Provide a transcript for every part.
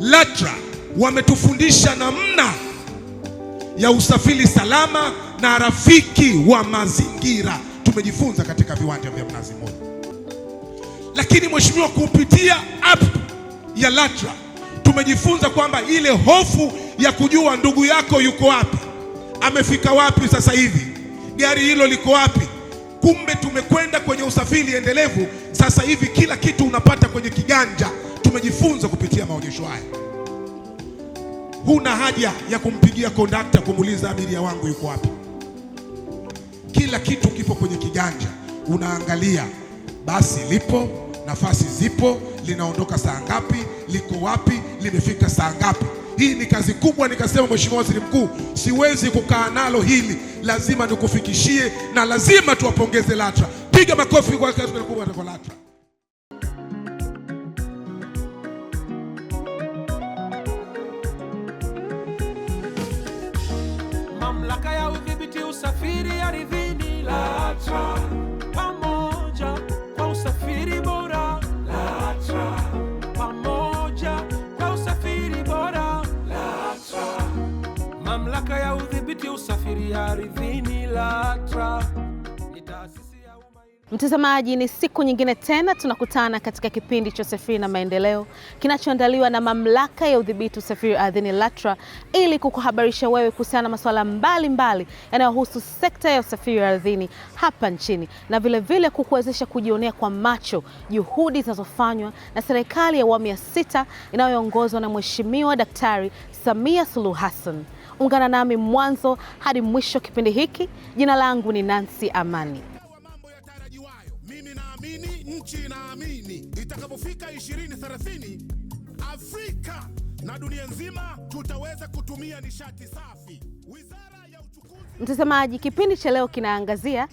LATRA wametufundisha namna ya usafiri salama na rafiki wa mazingira. Tumejifunza katika viwanja vya Mnazi Mmoja. Lakini mheshimiwa, kupitia app ya LATRA tumejifunza kwamba ile hofu ya kujua ndugu yako yuko wapi, amefika wapi sasa hivi, gari hilo liko wapi. Kumbe tumekwenda kwenye usafiri endelevu. Sasa hivi kila kitu unapata kwenye kiganja. Tumejifunza kupitia maonyesho haya. Huna haja ya kumpigia kondakta kumuuliza abiria wangu yuko wapi. Kila kitu kipo kwenye kiganja. Unaangalia basi lipo, nafasi zipo, linaondoka saa ngapi, liko wapi, limefika saa ngapi. Hii ni kazi kubwa. Nikasema Mheshimiwa Waziri Mkuu, siwezi kukaa nalo hili, lazima nikufikishie na lazima tuwapongeze LATRA. Piga makofi kwa kazi kubwa kwa LATRA. Mamlaka ya udhibiti usafiri ardhini LATRA, pamoja kwa usafiri bora LATRA, pamoja kwa usafiri bora LATRA. Mamlaka ya udhibiti usafiri ardhini LATRA ni taasisi ya umma. Mtazamaji, ni siku nyingine tena tunakutana katika kipindi cha usafiri na maendeleo kinachoandaliwa na Mamlaka ya udhibiti usafiri ardhini LATRA, ili kukuhabarisha wewe kuhusiana na masuala mbalimbali yanayohusu sekta ya usafiri ardhini hapa nchini, na vile kukuwezesha kujionea kwa macho juhudi zinazofanywa na serikali ya awamu ya 6 inayoongozwa na Mheshimiwa Daktari Samia Suluhu Hassan. Ungana nami mwanzo hadi mwisho kipindi hiki. Jina langu ni Nancy Amani. Mimi naamini, nchi inaamini, itakapofika 2030 Afrika na dunia nzima tutaweza kutumia nishati safi. Wizara ya Uchukuzi. Mtazamaji, kipindi cha leo kinaangazia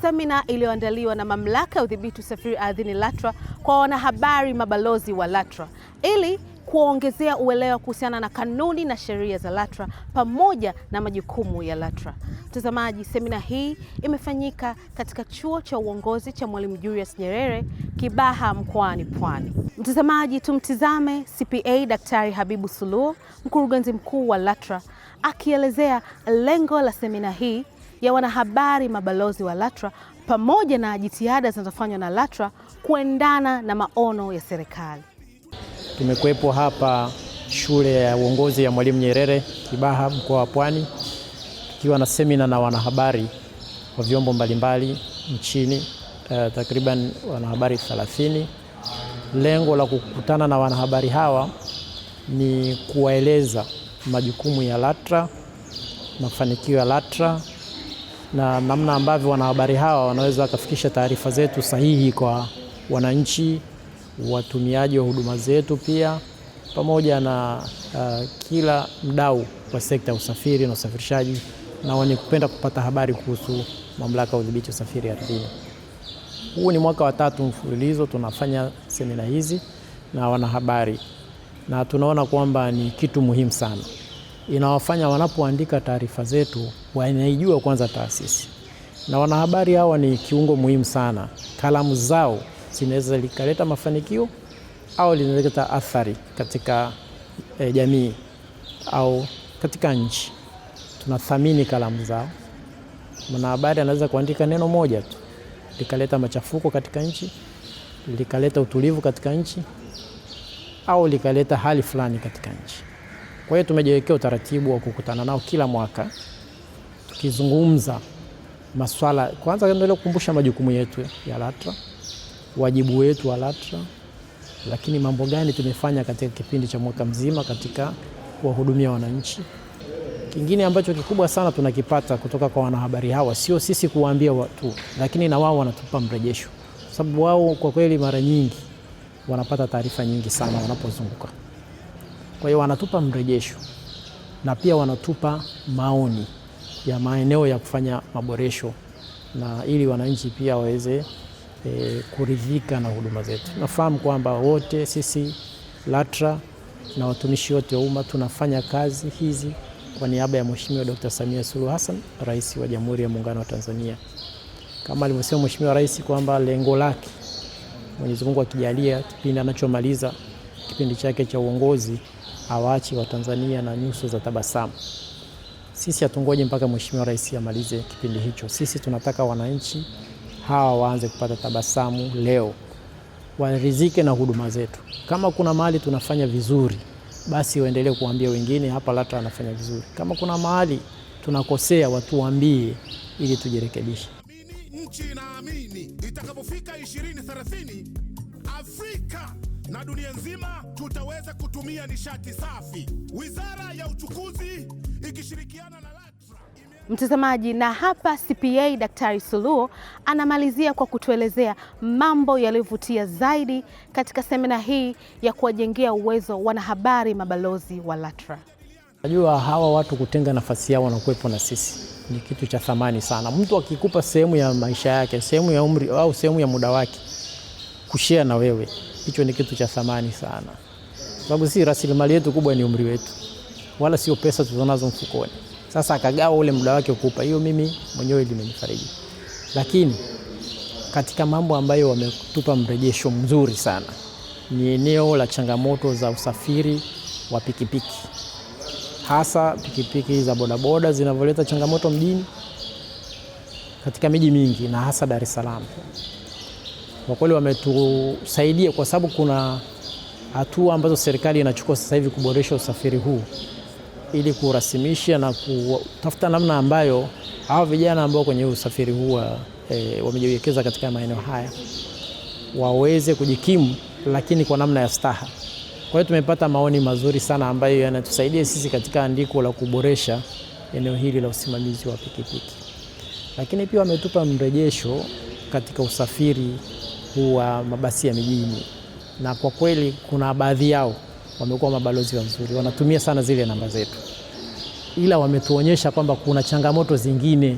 semina iliyoandaliwa na Mamlaka ya udhibiti usafiri ardhini LATRA kwa wanahabari mabalozi wa LATRA, ili kuongezea uelewa kuhusiana na kanuni na sheria za LATRA pamoja na majukumu ya LATRA. Mtazamaji, semina hii imefanyika katika chuo cha uongozi cha Mwalimu Julius Nyerere Kibaha mkoani Pwani. Mtazamaji, tumtizame CPA Daktari Habibu Suluo, mkurugenzi mkuu wa LATRA, akielezea lengo la semina hii ya wanahabari mabalozi wa LATRA pamoja na jitihada zinazofanywa na LATRA kuendana na maono ya serikali. Tumekuwepo hapa shule ya uongozi ya Mwalimu Nyerere Kibaha mkoa wa Pwani, tukiwa na semina na wanahabari wa vyombo mbalimbali nchini, takriban wanahabari 30. Lengo la kukutana na wanahabari hawa ni kuwaeleza majukumu ya LATRA, mafanikio ya LATRA na namna ambavyo wanahabari hawa wanaweza wakafikisha taarifa zetu sahihi kwa wananchi, watumiaji wa huduma zetu, pia pamoja na kila mdau wa sekta ya usafiri na usafirishaji na wenye kupenda kupata habari kuhusu Mamlaka ya udhibiti usafiri ardhini. Huu ni mwaka wa 3 mfululizo tunafanya semina hizi na wanahabari, na tunaona kwamba ni kitu muhimu sana. Inawafanya wanapoandika taarifa zetu wanaijua kwanza taasisi, na wanahabari hawa ni kiungo muhimu sana. Kalamu zao zinaweza likaleta mafanikio au linaleta athari katika jamii au katika nchi. Tunathamini kalamu zao. Mwanahabari anaweza kuandika neno moja tu likaleta machafuko katika nchi, likaleta utulivu katika nchi, au likaleta hali fulani katika nchi. Kwa hiyo tumejiwekea utaratibu wa kukutana nao kila mwaka, tukizungumza masuala, kwanza ndio kukumbusha majukumu yetu ya LATRA, wajibu wetu wa LATRA, lakini mambo gani tumefanya katika kipindi cha mwaka mzima katika kuwahudumia wananchi. Kingine ambacho kikubwa sana tunakipata kutoka kwa wanahabari hawa, sio sisi kuwaambia watu, lakini na wao wanatupa mrejesho, sababu wao kwa kweli mara nyingi wanapata taarifa nyingi sana wanapozunguka. Kwa hiyo wanatupa mrejesho na pia wanatupa maoni ya maeneo ya kufanya maboresho, na ili wananchi pia waweze kuridhika na huduma zetu. Nafahamu kwamba wote sisi LATRA na watumishi wote wa umma tunafanya kazi hizi kwa niaba ya Mheshimiwa Dr. Samia Suluhu Hassan, Rais wa Jamhuri ya Muungano wa Tanzania. Kama alivyosema Mheshimiwa Rais kwamba lengo lake, Mwenyezi Mungu akijalia, kipindi anachomaliza kipindi chake cha uongozi awaache Watanzania na nyuso za tabasamu. Sisi hatungoje mpaka Mheshimiwa Rais amalize kipindi hicho. Sisi tunataka wananchi hawa waanze kupata tabasamu leo, waridhike na huduma zetu. Kama kuna mahali tunafanya vizuri, basi waendelee kuambia wengine hapa LATRA anafanya vizuri. Kama kuna mahali tunakosea, watu waambie ili tujirekebishe. Nchi inaamini itakapofika 2030 Afrika na dunia nzima tutaweza kutumia nishati safi. Wizara ya Uchukuzi ikishirikiana na LATRA. Mtazamaji, na hapa CPA Daktari Suluo anamalizia kwa kutuelezea mambo yaliyovutia zaidi katika semina hii ya kuwajengea uwezo wanahabari mabalozi wa LATRA. Najua hawa watu kutenga nafasi yao na kuwepo na sisi ni kitu cha thamani sana. Mtu akikupa sehemu ya maisha yake, sehemu ya umri au sehemu ya muda wake kushare na wewe, hicho ni kitu cha thamani sana. Sababu si rasilimali yetu kubwa ni umri wetu, wala sio pesa tunazo mfukoni. Sasa akagawa ule muda wake kukupa, hiyo mimi mwenyewe limenifariji. Lakini katika mambo ambayo wametupa mrejesho mzuri sana ni eneo la changamoto za usafiri wa pikipiki, hasa pikipiki za bodaboda zinavyoleta changamoto mjini katika miji mingi na hasa Dar es Salaam. Kwa kweli wametusaidia kwa sababu kuna hatua ambazo serikali inachukua sasa hivi kuboresha usafiri huu ili kurasimisha na kutafuta namna ambayo hao vijana ambao kwenye usafiri huu wamejiwekeza katika maeneo haya waweze kujikimu, lakini kwa namna ya staha. Kwa hiyo tumepata maoni mazuri sana ambayo yanatusaidia sisi katika andiko la kuboresha eneo hili la usimamizi wa pikipiki. Lakini pia wametupa mrejesho katika usafiri huu wa mabasi ya mijini, na kwa kweli kuna baadhi yao wamekuwa mabalozi wazuri, wanatumia sana zile namba zetu, ila wametuonyesha kwamba kuna changamoto zingine.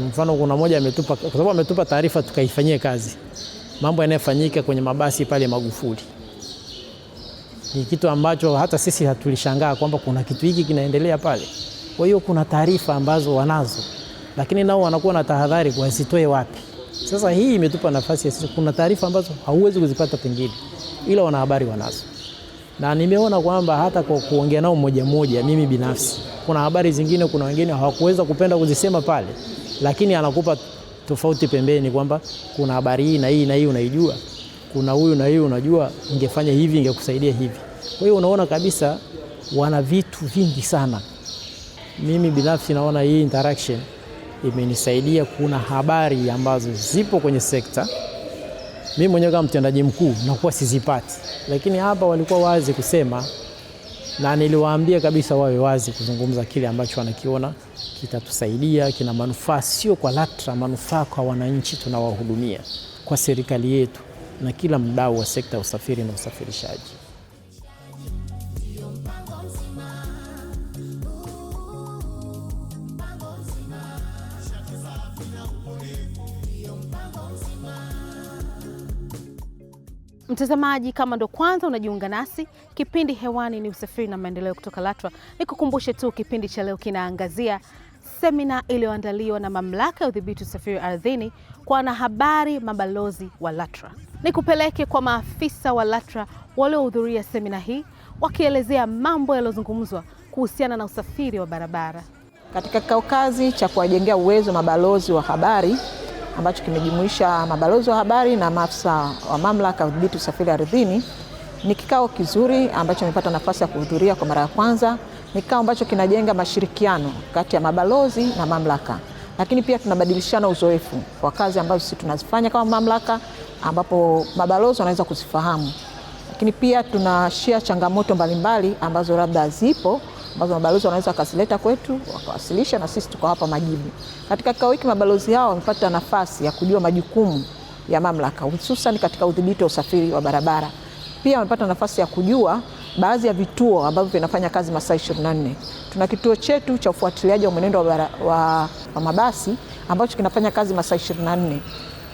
Mfano, kuna moja ametupa, kwa sababu ametupa taarifa tukaifanyie kazi, mambo yanayofanyika kwenye mabasi pale Magufuli. Ni kitu ambacho hata sisi hatulishangaa kwamba kuna kitu hiki kinaendelea pale. Kwa hiyo kuna taarifa ambazo wanazo, lakini nao wanakuwa na tahadhari kwa wasitoe wapi. Sasa hii imetupa nafasi ya sisi, kuna taarifa ambazo hauwezi kuzipata pengine, ila wanahabari wanazo. Na nimeona kwamba hata kwa kuongea nao mmoja mmoja, mimi binafsi, kuna habari zingine kuna wengine hawakuweza kupenda kuzisema pale, lakini anakupa tofauti pembeni kwamba kuna habari hii na hii na hii unaijua, kuna huyu na hii unajua, ingefanya hivi ingekusaidia hivi. Kwa hiyo unaona kabisa wana vitu vingi sana. Mimi binafsi naona hii interaction imenisaidia. Kuna habari ambazo zipo kwenye sekta mimi mwenyewe kama mtendaji mkuu nakuwa sizipati, lakini hapa walikuwa wazi kusema, na niliwaambia kabisa wawe wazi kuzungumza kile ambacho wanakiona kitatusaidia, kina manufaa sio kwa LATRA, manufaa kwa wananchi tunawahudumia, kwa serikali yetu na kila mdau wa sekta ya usafiri na usafirishaji. Mtazamaji, kama ndo kwanza unajiunga nasi, kipindi hewani ni usafiri na maendeleo kutoka LATRA. Nikukumbushe tu kipindi cha leo kinaangazia semina iliyoandaliwa na Mamlaka ya Udhibiti Usafiri Ardhini kwa wanahabari mabalozi wa LATRA. Nikupeleke kwa maafisa wa LATRA waliohudhuria semina hii wakielezea mambo yaliyozungumzwa kuhusiana na usafiri wa barabara. Katika kikao kazi cha kuwajengea uwezo mabalozi wa habari ambacho kimejumuisha mabalozi wa habari na maafisa wa Mamlaka ya Udhibiti Usafiri Ardhini, ni kikao kizuri ambacho nimepata nafasi ya kuhudhuria kwa mara ya kwanza. Ni kikao ambacho kinajenga mashirikiano kati ya mabalozi na mamlaka, lakini pia tunabadilishana uzoefu kwa kazi ambazo sisi tunazifanya kama mamlaka, ambapo mabalozi wanaweza kuzifahamu, lakini pia tunashare changamoto mbalimbali ambazo labda zipo ambazo mabalozi wanaweza wakazileta kwetu wakawasilisha, na sisi tuko hapa majibu. Katika kikao hiki mabalozi hao wamepata nafasi ya kujua majukumu ya mamlaka hususan katika udhibiti wa usafiri wa barabara. Pia wamepata nafasi ya kujua baadhi ya vituo ambavyo vinafanya kazi masaa 24. Tuna kituo chetu cha ufuatiliaji wa mwenendo wa mabasi ambacho kinafanya kazi masaa 24.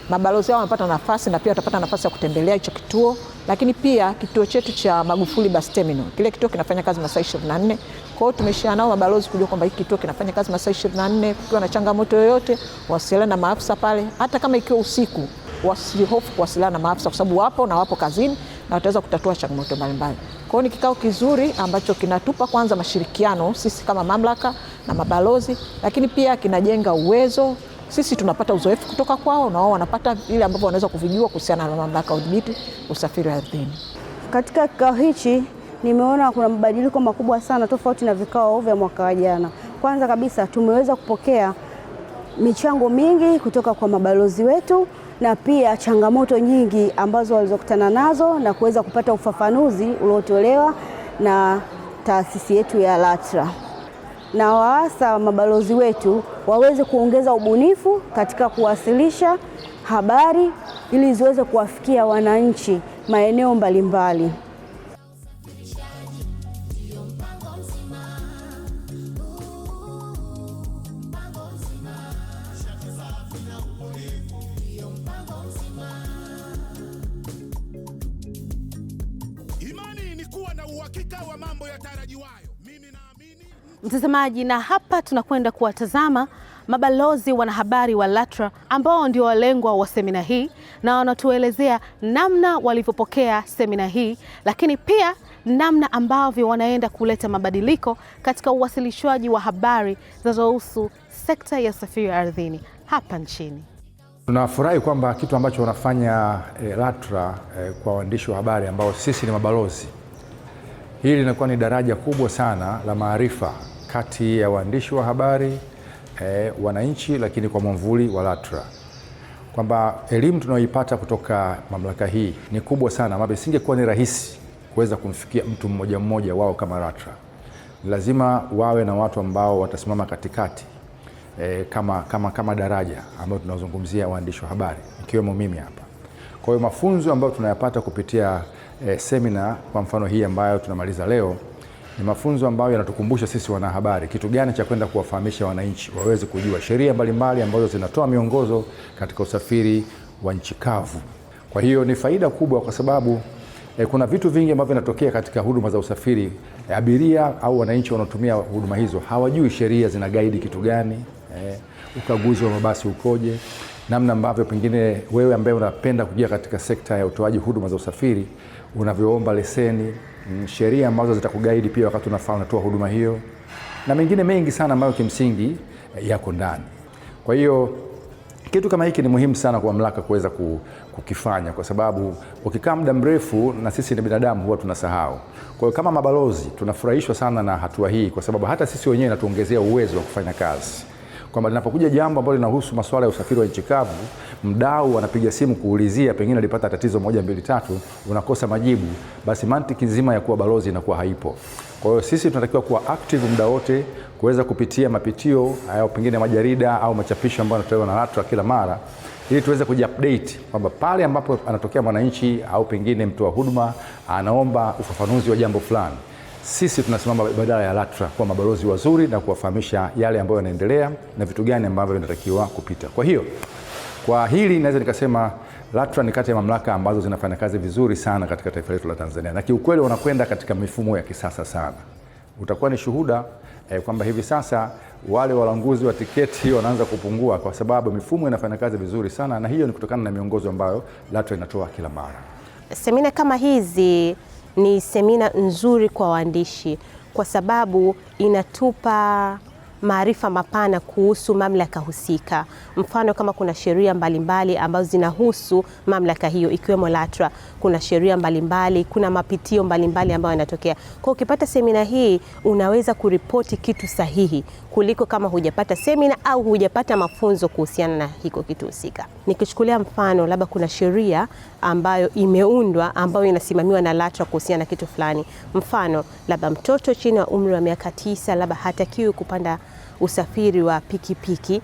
Mabalozi hao wamepata nafasi na pia watapata nafasi ya kutembelea hicho kituo, lakini pia kituo chetu cha Magufuli Bus Terminal, kile kituo kinafanya kazi masaa 24. Kwa hiyo tumeshare nao mabalozi kujua kwamba hiki kituo kinafanya kazi masaa 24. Kukiwa na changamoto yoyote wasiliane na maafisa pale, hata kama ikiwa usiku wasihofu kuwasiliana na maafisa kwa sababu wapo kazini na wataweza kutatua changamoto mbalimbali. Kwa hiyo ni kikao kizuri ambacho kinatupa kwanza mashirikiano sisi kama mamlaka na mabalozi, lakini pia kinajenga uwezo. Sisi tunapata uzoefu kutoka kwao na wao wanapata vile ambavyo wanaweza kuvijua kuhusiana na mamlaka ya udhibiti usafiri ardhini. Katika kikao hichi nimeona kuna mabadiliko makubwa sana tofauti na vikao vya mwaka jana. Kwanza kabisa tumeweza kupokea michango mingi kutoka kwa mabalozi wetu na pia changamoto nyingi ambazo walizokutana nazo na kuweza kupata ufafanuzi uliotolewa na taasisi yetu ya LATRA. Na waasa mabalozi wetu waweze kuongeza ubunifu katika kuwasilisha habari ili ziweze kuwafikia wananchi maeneo mbalimbali. Imani ni kuwa na uhakika wa mambo yatarajiwayo. Mimi naamini. Mtazamaji, na hapa tunakwenda kuwatazama mabalozi wanahabari wa LATRA ambao ndio walengwa wa semina hii, na wanatuelezea namna walivyopokea semina hii, lakini pia namna ambavyo wanaenda kuleta mabadiliko katika uwasilishwaji wa habari zinazohusu sekta ya usafiri ardhini hapa nchini. Tunafurahi kwamba kitu ambacho wanafanya LATRA kwa waandishi wa habari ambao sisi ni mabalozi, hili linakuwa ni daraja kubwa sana la maarifa kati ya waandishi wa habari, wananchi, lakini kwa mwamvuli wa LATRA, kwamba elimu tunayoipata kutoka mamlaka hii ni kubwa sana, ambapo isingekuwa ni rahisi kuweza kumfikia mtu mmoja mmoja wao kama LATRA. Lazima wawe na watu ambao watasimama katikati kama daraja ambayo tunazungumzia waandishi wa habari, ikiwemo mimi hapa. Kwa hiyo mafunzo ambayo tunayapata kupitia semina kwa mfano hii ambayo tunamaliza leo ni mafunzo ambayo yanatukumbusha sisi wanahabari kitu gani cha kwenda kuwafahamisha wananchi waweze kujua sheria mbalimbali ambazo zinatoa miongozo katika usafiri wa nchi kavu. Kwa hiyo ni faida kubwa kwa sababu kuna vitu vingi ambavyo vinatokea katika huduma za usafiri. Abiria au wananchi wanaotumia huduma hizo hawajui sheria zina guide kitu gani, ukaguzi wa mabasi ukoje, namna ambavyo pengine wewe ambaye unapenda kuingia katika sekta ya utoaji huduma za usafiri unavyoomba leseni, sheria ambazo zitakuguide pia wakati unatoa huduma hiyo, na mengine mengi sana ambayo kimsingi yako ndani. Kwa hiyo kitu kama hiki ni muhimu sana kwa mamlaka kuweza kukifanya, kwa sababu ukikaa muda mrefu, na sisi ni binadamu huwa tunasahau. Kwa hiyo kama mabalozi tunafurahishwa sana na hatua hii, kwa sababu hata sisi wenyewe inatuongezea uwezo wa kufanya kazi. Kwamba linapokuja jambo ambalo linahusu masuala ya usafiri wa nchi kavu, mdau anapiga simu kuulizia, pengine alipata tatizo 1 2 3, unakosa majibu, basi mantiki nzima ya kuwa balozi inakuwa haipo. Kwa hiyo sisi tunatakiwa kuwa active muda wote, kuweza kupitia mapitio au pengine majarida au machapisho ambayo yanatolewa na LATRA kila mara, ili tuweze kujiupdate kwamba pale ambapo anatokea mwananchi au pengine mtu wa huduma anaomba ufafanuzi wa jambo fulani, sisi tunasimama badala ya LATRA kwa mabalozi wazuri na kuwafahamisha yale ambayo yanaendelea na vitu gani ambavyo vinatakiwa kupita. Kwa hiyo kwa hili naweza nikasema LATRA ni kati ya mamlaka ambazo zinafanya kazi vizuri sana katika taifa letu la Tanzania, na kiukweli wanakwenda katika mifumo ya kisasa sana. Utakuwa ni shuhuda kwamba hivi sasa wale walanguzi wa tiketi wanaanza kupungua kwa sababu mifumo inafanya kazi vizuri sana, na hiyo ni kutokana na miongozo ambayo LATRA inatoa kila mara. Semina kama hizi ni semina nzuri kwa waandishi kwa sababu inatupa maarifa mapana kuhusu mamlaka husika. Mfano, kama kuna sheria mbalimbali ambazo zinahusu mamlaka hiyo ikiwemo LATRA, kuna sheria mbalimbali, kuna mapitio mbalimbali ambayo yanatokea. Kwa ukipata semina hii unaweza kuripoti kitu sahihi kuliko kama hujapata semina au hujapata mafunzo kuhusiana na hiko kitu husika. Nikichukulia mfano, labda kuna sheria ambayo imeundwa ambayo inasimamiwa na LATRA kuhusiana na kitu fulani. Mfano, labda mtoto chini ya umri wa miaka 9 labda hatakiwi kupanda usafiri wa pikipiki,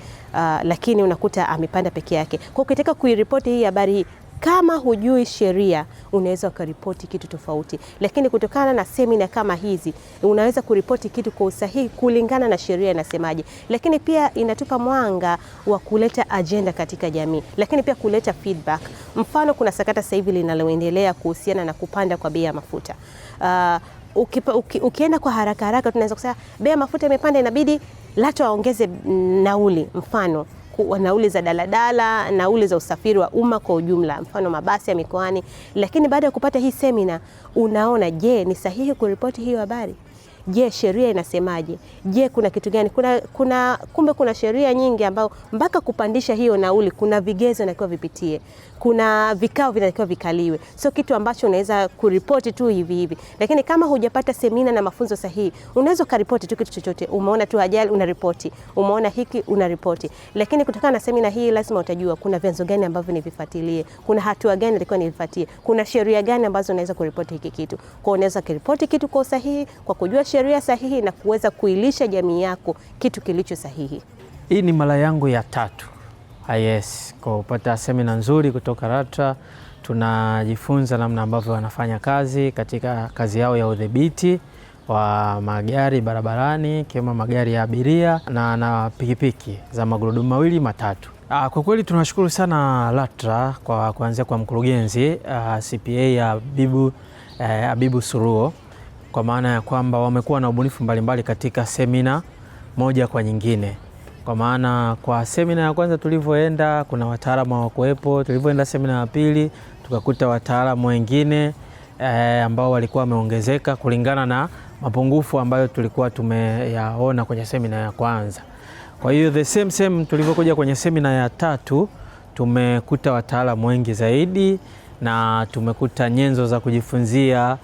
lakini unakuta amepanda peke yake. Kwa ukitaka kuiripoti hii habari, kama hujui sheria unaweza ukaripoti kitu tofauti, lakini kutokana na semina kama hizi unaweza kuripoti kitu kwa usahihi kulingana na sheria inasemaje. Lakini pia inatupa mwanga wa kuleta agenda katika jamii, lakini pia kuleta feedback. Mfano, kuna sakata sasa hivi linaloendelea kuhusiana na kupanda kwa bei ya mafuta. Ukienda kwa haraka tunaweza kusema bei ya mafuta imepanda, inabidi LATRA waongeze nauli. Mfano, nauli za daladala, nauli za usafiri wa umma kwa ujumla, mfano mabasi ya mikoani. Lakini baada ya kupata hii semina unaona, je, ni sahihi kuripoti hiyo habari? Je, sheria inasemaje? Je, kuna kitu gani? Kumbe kuna sheria nyingi ambao mpaka kupandisha hiyo nauli kuna vigezo vinatakiwa vipitie. Kuna vikao vinatakiwa vikaliwe. Sio kitu ambacho unaweza kuripoti tu hivi hivi. Lakini kama hujapata semina na mafunzo sahihi, unaweza kuripoti tu kitu chochote. Umeona tu ajali unaripoti. Umeona hiki unaripoti. Lakini kutokana na semina hii lazima utajua kuna vyanzo gani ambavyo nivifuatilie. Kuna hatua gani nilikuwa nivifuatie. Kuna sheria gani ambazo unaweza kuripoti hiki kitu. Kwa unaweza kuripoti kitu kwa usahihi, kwa kujua sheria sahihi na kuweza kuilisha jamii yako kitu kilicho sahihi. Hii ni mara yangu ya 3 kwa kupata semina nzuri kutoka LATRA. Tunajifunza namna ambavyo wanafanya kazi katika kazi yao ya udhibiti wa magari barabarani, kama magari ya abiria na pikipiki za magurudumu mawili matatu. Kwa kweli tunashukuru sana LATRA kwa kuanzia kwa mkurugenzi CPA ya Abibu Suruo, kwa maana ya kwamba wamekuwa na ubunifu mbalimbali katika semina moja kwa nyingine. Kwa maana kwa semina ya kwanza tulivyoenda kuna wataalamu hawakuwepo, tulivyoenda semina ya pili tukakuta wataalamu wengine ambao walikuwa wameongezeka kulingana na mapungufu ambayo tulikuwa tumeyaona kwenye semina ya kwanza. Kwa hiyo the same tulivyokuja kwenye semina ya 3 tumekuta wataalamu wengi zaidi na tumekuta nyenzo za kujifunzia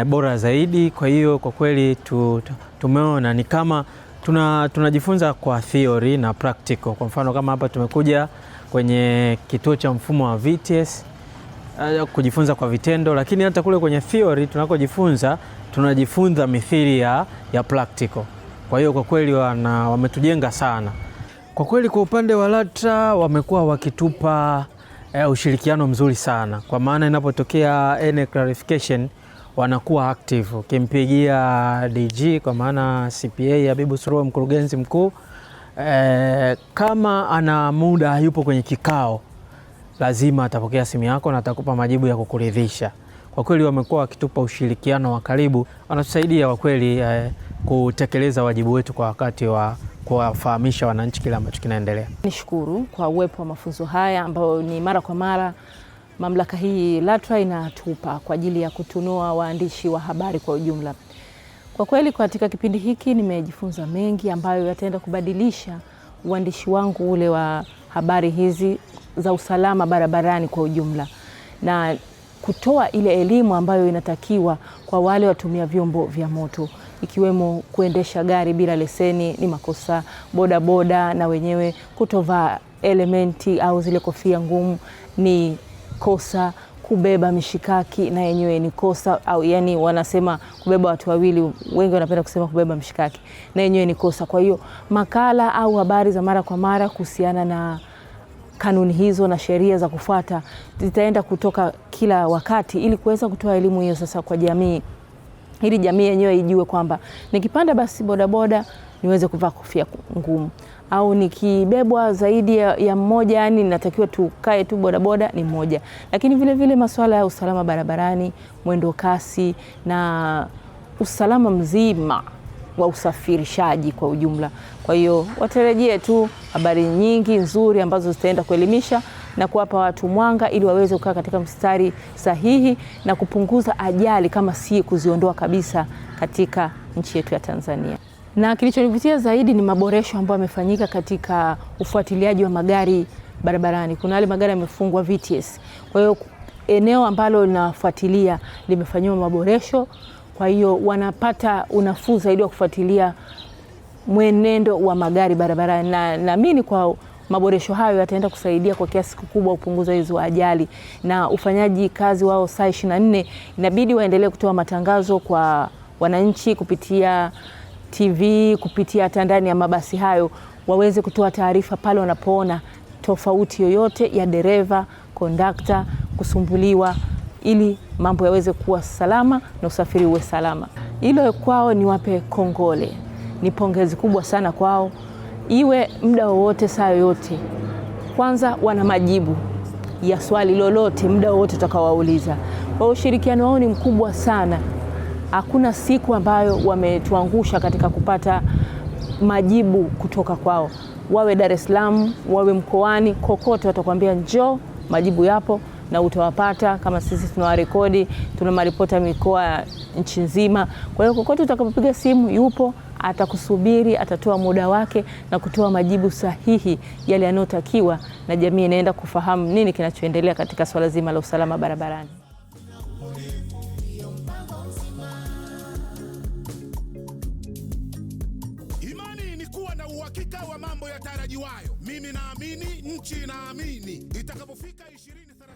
bora zaidi. Kwa hiyo kwa kweli tumeona ni kama tunajifunza kwa theory na practical. Kwa mfano kama hapa tumekuja kwenye kituo cha mfumo wa VTS kujifunza kwa vitendo, lakini hata kule kwenye theory tunakojifunza tunajifunza mithili ya practical. Kwa hiyo kwa kweli wametujenga sana. Kwa kweli kwa upande wa LATRA wamekuwa wakitupa ushirikiano mzuri sana, kwa maana inapotokea any clarification wanakuwa active. Ukimpigia DG kwa maana CPA Abibu Suruo, mkurugenzi mkuu, kama ana muda yupo kwenye kikao, lazima atapokea simu yako na atakupa majibu ya kukuridhisha. Kwa kweli wamekuwa wakitupa ushirikiano wa karibu, wanatusaidia kwa kweli kutekeleza wajibu wetu kwa wakati wa kuwafahamisha wananchi kile ambacho kinaendelea. Nishukuru kwa uwepo wa mafunzo haya ambayo ni mara kwa mara mamlaka hii LATRA inatupa kwa ajili ya kutunua waandishi wa habari kwa ujumla. Kwa kweli katika kipindi hiki nimejifunza mengi ambayo yataenda kubadilisha uandishi wangu ule wa habari hizi za usalama barabarani kwa ujumla, na kutoa ile elimu ambayo inatakiwa kwa wale watumia vyombo vya moto, ikiwemo kuendesha gari bila leseni ni makosa, bodaboda na wenyewe kutovaa elementi au zile kofia ngumu ni kosa, kubeba mishikaki na yenyewe ni kosa, au yani wanasema kubeba watu wawili, wengi wanapenda kusema kubeba mishikaki, na yenyewe ni kosa. Kwa hiyo makala au habari za mara kwa mara kuhusiana na kanuni hizo na sheria za kufuata zitaenda kutoka kila wakati ili kuweza kutoa elimu hiyo sasa kwa jamii, ili jamii yenyewe ijue kwamba nikipanda basi bodaboda niweze kuvaa kofia ngumu, au nikibebwa zaidi ya mmoja yani natakiwa tukae tu bodaboda ni mmoja. Lakini vile vile masuala ya usalama barabarani, mwendo kasi na usalama mzima wa usafirishaji kwa ujumla. Kwa hiyo watarejee tu habari nyingi nzuri ambazo zitaenda kuelimisha na kuwapa watu mwanga ili waweze kukaa katika mstari sahihi na kupunguza ajali kama si kuziondoa kabisa katika nchi yetu ya Tanzania. Na kilichonivutia zaidi ni maboresho ambayo yamefanyika katika ufuatiliaji wa magari barabarani. Kuna wale magari yamefungwa VTS. Kwa hiyo eneo ambalo linafuatilia limefanywa maboresho, kwa hiyo wanapata unafuu zaidi wa kufuatilia mwenendo wa magari barabarani, na naamini kwa maboresho hayo yataenda kusaidia kwa kiasi kikubwa kupunguza hizo ajali. Na ufanyaji kazi wao saa 24 inabidi waendelee kutoa matangazo kwa wananchi kupitia TV, kupitia hata ndani ya mabasi hayo, waweze kutoa taarifa pale wanapoona tofauti yoyote ya dereva, kondakta kusumbuliwa, ili mambo yaweze kuwa salama na usafiri uwe salama. Hilo kwao niwape kongole. Ni pongezi kubwa sana kwao. Iwe muda wowote saa yoyote, kwanza wana majibu ya swali lolote muda wowote utakaowauliza. Kwa ushirikiano wao ni mkubwa sana. Hakuna siku ambayo wametuangusha katika kupata majibu kutoka kwao. wawe Dar es Salaam, wawe mkoani, kokote watakwambia njoo, majibu yapo na utawapata. Kama sisi tunawarekodi, tuna maripota mikoa nchi nzima. Kwa hiyo kokote utakapopiga simu yupo, atakusubiri, atatoa muda wake na kutoa majibu sahihi yale yanayotakiwa, na jamii inaenda kufahamu nini kinachoendelea katika swala zima la usalama barabarani. Imani ni kuwa na uhakika wa mambo yatarajiwayo. Mimi naamini, nchi inaamini. Itakapofika 2030.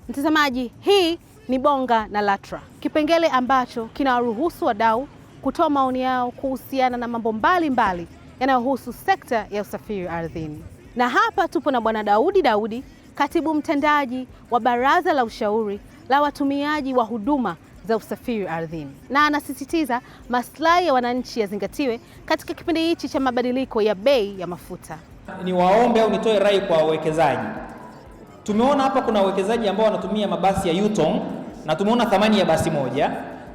Mtazamaji, hii ni Bonga na LATRA, kipengele ambacho kinawaruhusu wadau kutoa maoni yao kuhusiana na mambo mbalimbali yanayohusu sekta ya usafiri ardhini. Na hapa tupo na Bwana Daudi, katibu mtendaji wa Baraza la Ushauri la Watumiaji wa Huduma za Usafiri Ardhini, na anasisitiza maslahi ya wananchi yazingatiwe katika kipindi hichi cha mabadiliko ya bei ya mafuta. Ni waombe au nitoe rai kwa wawekezaji. Tumeona hapa kuna wawekezaji ambao wanatumia mabasi ya Yutong na tumeona thamani ya basi moja.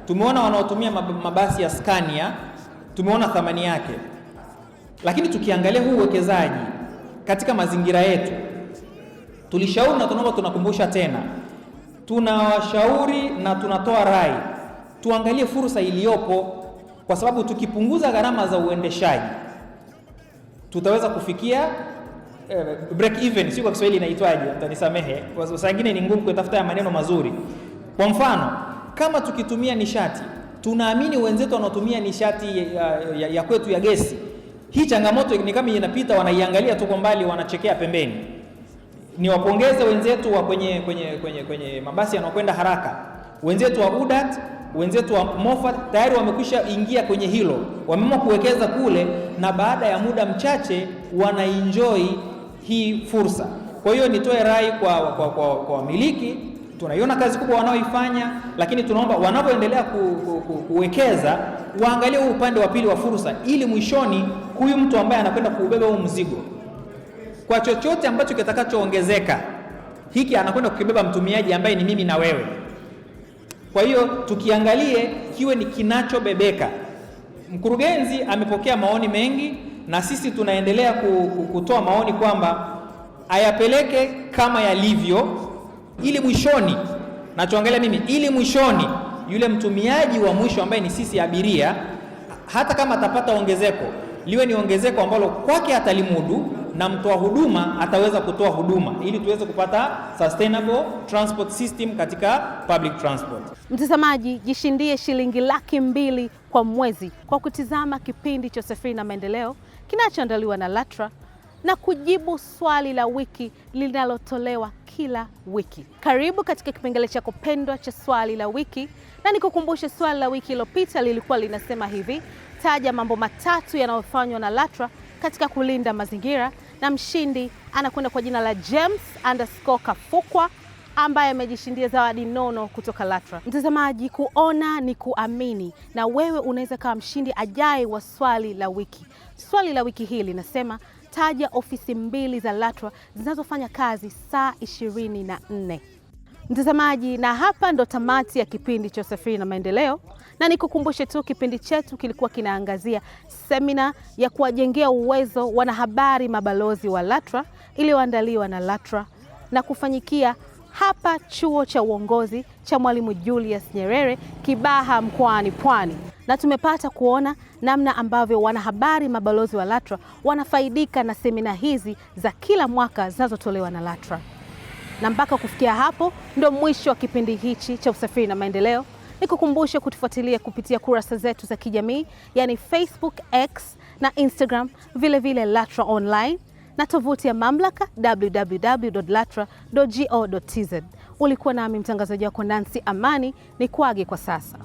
Tumeona wanaotumia mabasi ya Scania, tumeona thamani yake. Lakini tukiangalia huu uwekezaji katika mazingira yetu, tulishauri na tunaomba tunakumbusha tena, tunawashauri na tunatoa rai, tuangalie fursa iliyopo, kwa sababu tukipunguza gharama za uendeshaji tutaweza kufikia break even. Sio kwa Kiswahili inaitwaje, mtanisamehe, kwa sababu saa nyingine ni ngumu kutafuta ya maneno mazuri. Kwa mfano, kama tukitumia nishati, tunaamini wenzetu wanaotumia nishati ya kwetu ya gesi, hii changamoto ni kama inapita, wanaiangalia tu kwa mbali, wanachekea pembeni. Niwapongeze wenzetu wa kwenye mabasi yanayokwenda haraka, wenzetu wa UDAT, wenzetu wa Moffat tayari wamekwisha ingia kwenye hilo, wameamua kuwekeza kule, na baada ya muda mchache wanaenjoy hii fursa. Kwa hiyo nitoe rai kwa wamiliki, tunaiona kazi kubwa wanaoifanya, lakini tunaomba wanapoendelea kuwekeza waangalie huu upande wa pili wa fursa, ili mwishoni huyu mtu ambaye anakwenda kuubeba huu mzigo, kwa chochote ambacho kitakachoongezeka, hiki anakwenda kukibeba mtumiaji ambaye ni mimi na wewe. Kwa hiyo tukiangalie kiwe ni kinachobebeka. Mkurugenzi amepokea maoni mengi na sisi tunaendelea kutoa maoni kwamba ayapeleke kama yalivyo, ili mwishoni, nachoangalia mimi, ili mwishoni yule mtumiaji wa mwisho ambaye ni sisi abiria, hata kama atapata ongezeko, liwe ni ongezeko ambalo kwake atalimudu na mtoa huduma ataweza kutoa huduma, ili tuweze kupata sustainable transport system katika public transport. Mtazamaji, jishindie shilingi 200,000 kwa mwezi kwa kutizama kipindi cha Usafiri na Maendeleo kinachoandaliwa na LATRA na kujibu swali la wiki linalotolewa kila wiki. Karibu katika kipengele chako pendwa cha swali la wiki, na nikukumbushe swali la wiki iliyopita lilikuwa linasema hivi: taja mambo matatu yanayofanywa na LATRA katika kulinda mazingira, na mshindi anakwenda kwa jina la James_Kafukwa ambaye amejishindia zawadi nono kutoka LATRA. Mtazamaji, kuona ni kuamini, na wewe unaweza kuwa mshindi ajaye wa swali la wiki. Swali la wiki hili linasema taja ofisi 2 za LATRA zinazofanya kazi saa 24. Mtazamaji, na hapa ndo tamati ya kipindi cha Usafiri na Maendeleo, na nikukumbushe tu kipindi chetu kilikuwa kinaangazia semina ya kuwajengea uwezo wanahabari mabalozi wa LATRA iliyoandaliwa na LATRA na kufanyikia hapa Chuo cha Uongozi cha Mwalimu Julius Nyerere Kibaha mkoani Pwani, na tumepata kuona namna ambavyo wanahabari mabalozi wa LATRA wanafaidika na semina hizi za kila mwaka zinazotolewa na LATRA. Na mpaka kufikia hapo ndo mwisho wa kipindi hichi cha Usafiri na Maendeleo. Nikukumbushe kutufuatilia kupitia kurasa zetu za kijamii, yani Facebook, X na Instagram, vile LATRA online, na tovuti ya mamlaka www.latra.go.tz. Ulikuwa nami mtangazaji wako Nancy Amani, ni kuage kwa sasa.